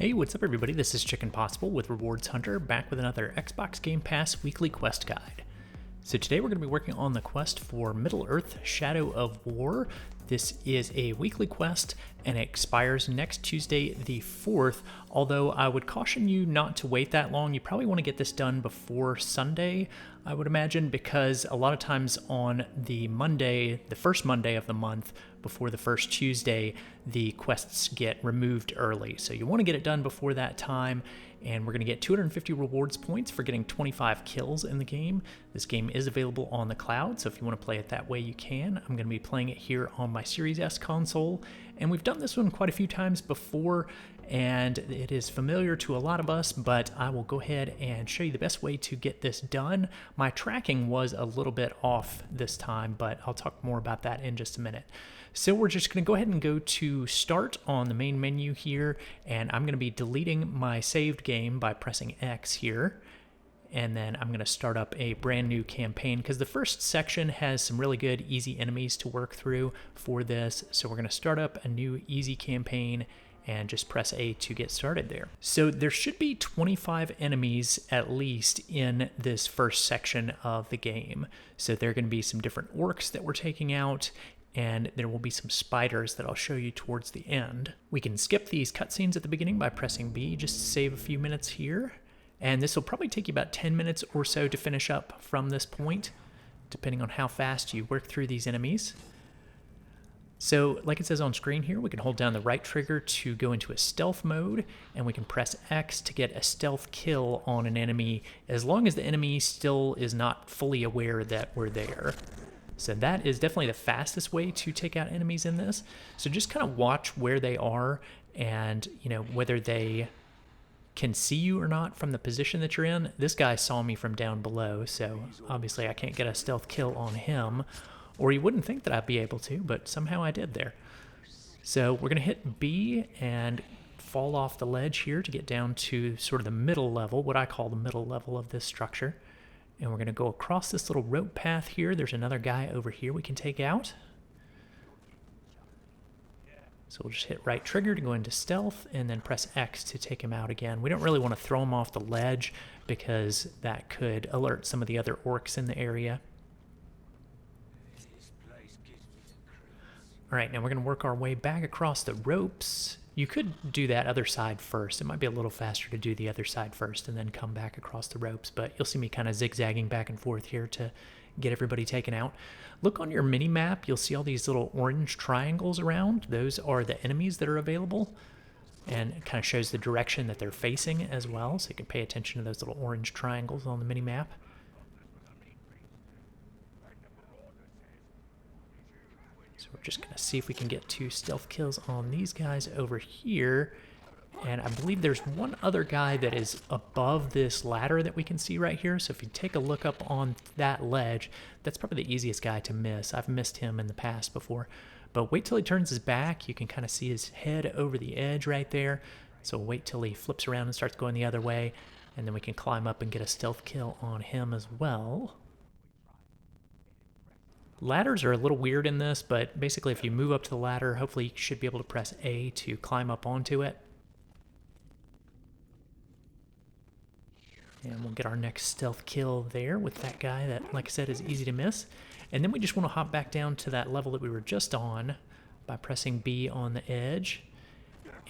Hey, what's up everybody? This is Chicken Possible with Rewards Hunter, back with another Xbox Game Pass weekly quest guide. So today we're going to be working on the quest for Middle-earth: Shadow of War. This is a weekly quest and it expires next Tuesday the 4th, although I would caution you not to wait that long. You probably want to get this done before Sunday, I would imagine, because a lot of times on the Monday, the first Monday of the month, before the first Tuesday, the quests get removed early. So you want to get it done before that time, and we're going to get 250 rewards points for getting 25 kills in the game. This game is available on the cloud, so if you want to play it that way, you can. I'm going to be playing it here on my Series S console, and we've done this one quite a few times before, and it is familiar to a lot of us, but I will go ahead and show you the best way to get this done. My tracking was a little bit off this time, but I'll talk more about that in just a minute. So we're just going to go ahead and go to Start on the main menu here, and I'm going to be deleting my saved game by pressing X here. And then I'm going to start up a brand new campaign because the first section has some really good easy enemies to work through for this. So we're going to start up a new easy campaign and just press A to get started there. So there should be 25 enemies at least in this first section of the game. So there are going to be some different orcs that we're taking out, and there will be some spiders that I'll show you towards the end. We can skip these cutscenes at the beginning by pressing B just to save a few minutes here. And this will probably take you about 10 minutes or so to finish up from this point, depending on how fast you work through these enemies. So, like it says on screen here, we can hold down the right trigger to go into a stealth mode, and we can press X to get a stealth kill on an enemy, as long as the enemy still is not fully aware that we're there. So that is definitely the fastest way to take out enemies in this. So just kind of watch where they are and, whether they can see you or not from the position that you're in. This guy saw me from down below, so obviously I can't get a stealth kill on him, or you wouldn't think that I'd be able to, but somehow I did there. So we're going to hit B and fall off the ledge here to get down to sort of the middle level, what I call the middle level of this structure. And we're going to go across this little rope path here. There's another guy over here we can take out. So we'll just hit right trigger to go into stealth and then press X to take him out again. We don't really want to throw him off the ledge because that could alert some of the other orcs in the area. All right, now we're going to work our way back across the ropes. You could do that other side first. It might be a little faster to do the other side first and then come back across the ropes, but you'll see me kind of zigzagging back and forth here to get everybody taken out. Look on your mini map, you'll see all these little orange triangles around. Those are the enemies that are available, and it kind of shows the direction that they're facing as well, so you can pay attention to those little orange triangles on the mini map. So we're just going to see if we can get 2 stealth kills on these guys over here. And I believe there's one other guy that is above this ladder that we can see right here. So if you take a look up on that ledge, that's probably the easiest guy to miss. I've missed him in the past before. But wait till he turns his back. You can kind of see his head over the edge right there. So wait till he flips around and starts going the other way. And then we can climb up and get a stealth kill on him as well. Ladders are a little weird in this, but basically if you move up to the ladder, hopefully you should be able to press A to climb up onto it. And we'll get our next stealth kill there with that guy that, like I said, is easy to miss. And then we just want to hop back down to that level that we were just on by pressing B on the edge.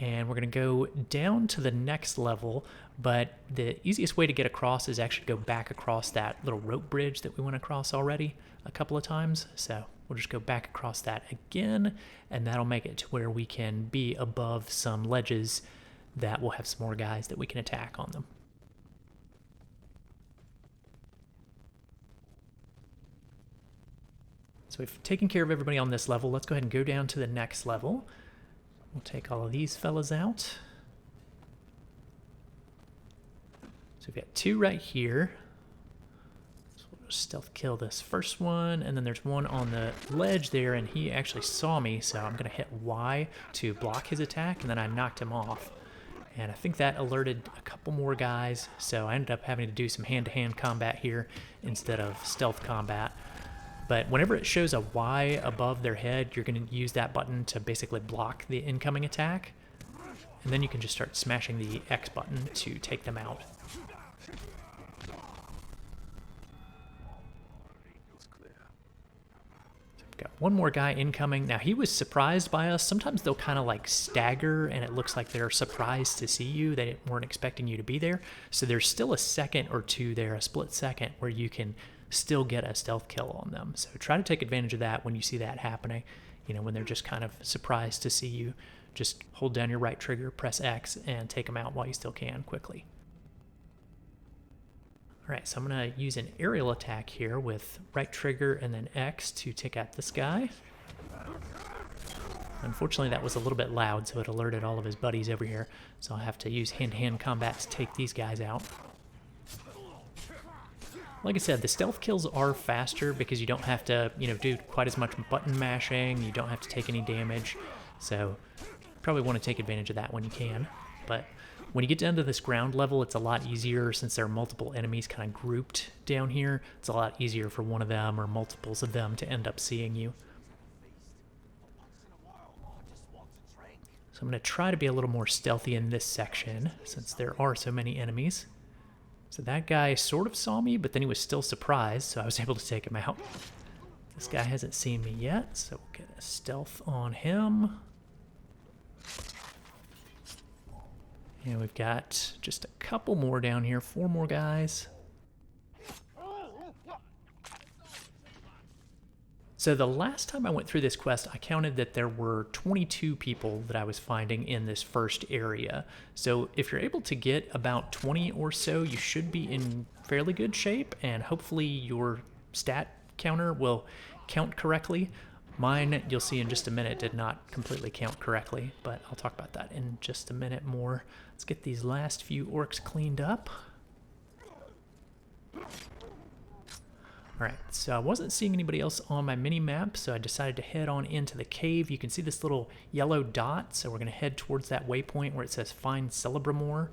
And we're going to go down to the next level, but the easiest way to get across is actually to go back across that little rope bridge that we went across already a couple of times. So we'll just go back across that again, and that'll make it to where we can be above some ledges that will have some more guys that we can attack on them. So we've taken care of everybody on this level. Let's go ahead and go down to the next level. We'll take all of these fellas out. So we've got 2 right here. So we'll just stealth kill this first one, and then there's one on the ledge there, and he actually saw me, so I'm going to hit Y to block his attack, and then I knocked him off. And I think that alerted a couple more guys, so I ended up having to do some hand-to-hand combat here instead of stealth combat. But whenever it shows a Y above their head, you're going to use that button to basically block the incoming attack. and then you can just start smashing the X button to take them out. Got one more guy incoming. Now, he was surprised by us. Sometimes they'll kind of like stagger and it looks like they're surprised to see you. They weren't expecting you to be there. So there's still a second or two there, a split second, where you can still get a stealth kill on them. So try to take advantage of that when you see that happening. You know, when they're just kind of surprised to see you, just hold down your right trigger, press X, and take them out while you still can quickly. Alright, so I'm going to use an aerial attack here with right trigger and then X to take out this guy. Unfortunately, that was a little bit loud, so it alerted all of his buddies over here. So I'll have to use hand-to-hand combat to take these guys out. Like I said, the stealth kills are faster because you don't have to, you know, do quite as much button mashing. You don't have to take any damage. So probably want to take advantage of that when you can. But when you get down to this ground level, it's a lot easier since there are multiple enemies kind of grouped down here. It's a lot easier for one of them or multiples of them to end up seeing you. So I'm going to try to be a little more stealthy in this section since there are so many enemies. So that guy sort of saw me, but then he was still surprised, so I was able to take him out. This guy hasn't seen me yet, so we'll get a stealth on him. And we've got just a couple more down here, 4 more guys. So the last time I went through this quest, I counted that there were 22 people that I was finding in this first area. So if you're able to get about 20 or so, you should be in fairly good shape, and hopefully your stat counter will count correctly. Mine, you'll see in just a minute, did not completely count correctly, but I'll talk about that in just a minute more. Let's get these last few orcs cleaned up. Alright, so I wasn't seeing anybody else on my mini-map, so I decided to head on into the cave. You can see this little yellow dot, so we're going to head towards that waypoint where it says Find Celebrimore.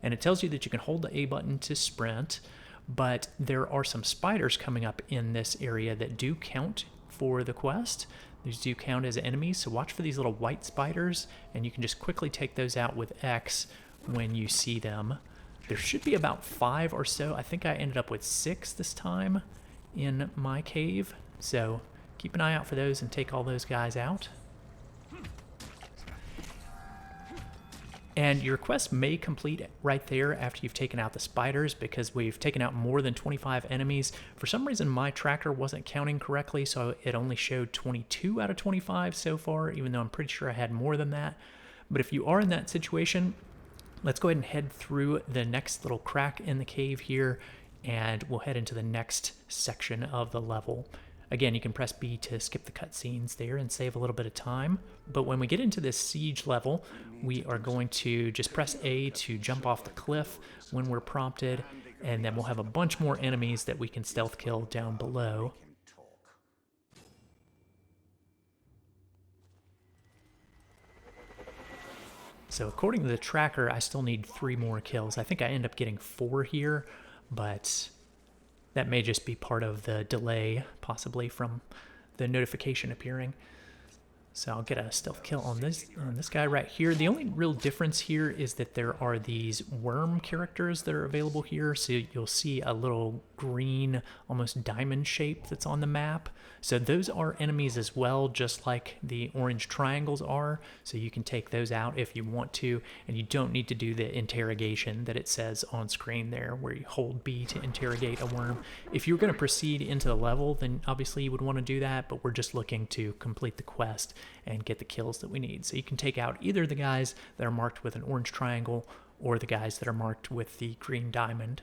And it tells you that you can hold the A button to sprint, but there are some spiders coming up in this area that do count for the quest. These do count as enemies, so watch for these little white spiders, and you can just quickly take those out with X when you see them. There should be about 5 or so. I think I ended up with 6 this time in my cave, so keep an eye out for those and take all those guys out. And your quest may complete right there after you've taken out the spiders, because we've taken out more than 25 enemies. For some reason, my tracker wasn't counting correctly, so it only showed 22 out of 25 so far, even though I'm pretty sure I had more than that. But if you are in that situation, let's go ahead and head through the next little crack in the cave here, and we'll head into the next section of the level. Again, you can press B to skip the cutscenes there and save a little bit of time. But when we get into this siege level, we are going to just press A to jump off the cliff when we're prompted, and then we'll have a bunch more enemies that we can stealth kill down below. So according to the tracker, I still need 3 more kills. I think I end up getting 4 here, but that may just be part of the delay, possibly from the notification appearing. So I'll get a stealth kill on this guy right here. The only real difference here is that there are these worm characters that are available here. So you'll see a little green, almost diamond shape that's on the map. So those are enemies as well, just like the orange triangles are. So you can take those out if you want to, and you don't need to do the interrogation that it says on screen there, where you hold B to interrogate a worm. If you're going to proceed into the level, then obviously you would want to do that, but we're just looking to complete the quest and get the kills that we need. So you can take out either the guys that are marked with an orange triangle or the guys that are marked with the green diamond.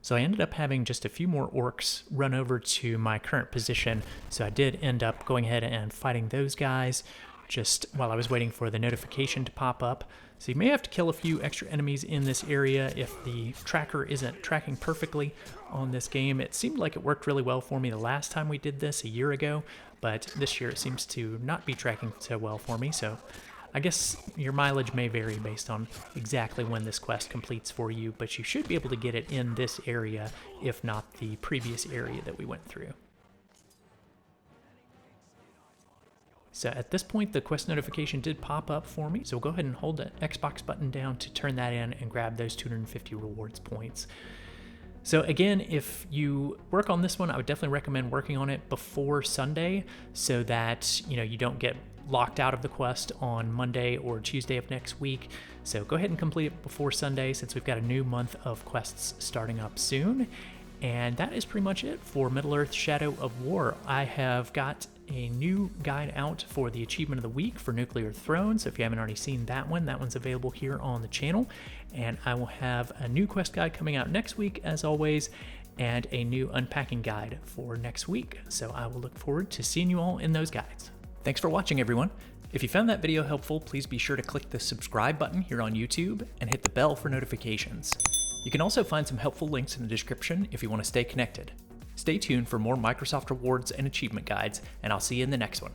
So I ended up having just a few more orcs run over to my current position, so I did end up going ahead and fighting those guys just while I was waiting for the notification to pop up. So you may have to kill a few extra enemies in this area if the tracker isn't tracking perfectly on this game. It seemed like it worked really well for me the last time we did this a year ago, but this year it seems to not be tracking so well for me, so I guess your mileage may vary based on exactly when this quest completes for you, but you should be able to get it in this area, if not the previous area that we went through. So at this point, the quest notification did pop up for me. So we'll go ahead and hold the Xbox button down to turn that in and grab those 250 rewards points. So again, if you work on this one, I would definitely recommend working on it before Sunday so that you don't get locked out of the quest on Monday or Tuesday of next week. So go ahead and complete it before Sunday since we've got a new month of quests starting up soon. And that is pretty much it for Middle-earth Shadow of War. I have got a new guide out for the Achievement of the Week for Nuclear Throne, so if you haven't already seen that one's available here on the channel. And I will have a new quest guide coming out next week, as always, and a new unpacking guide for next week. So I will look forward to seeing you all in those guides. Thanks for watching, everyone. If you found that video helpful, please be sure to click the subscribe button here on YouTube and hit the bell for notifications. You can also find some helpful links in the description if you want to stay connected. Stay tuned for more Microsoft rewards and achievement guides, and I'll see you in the next one.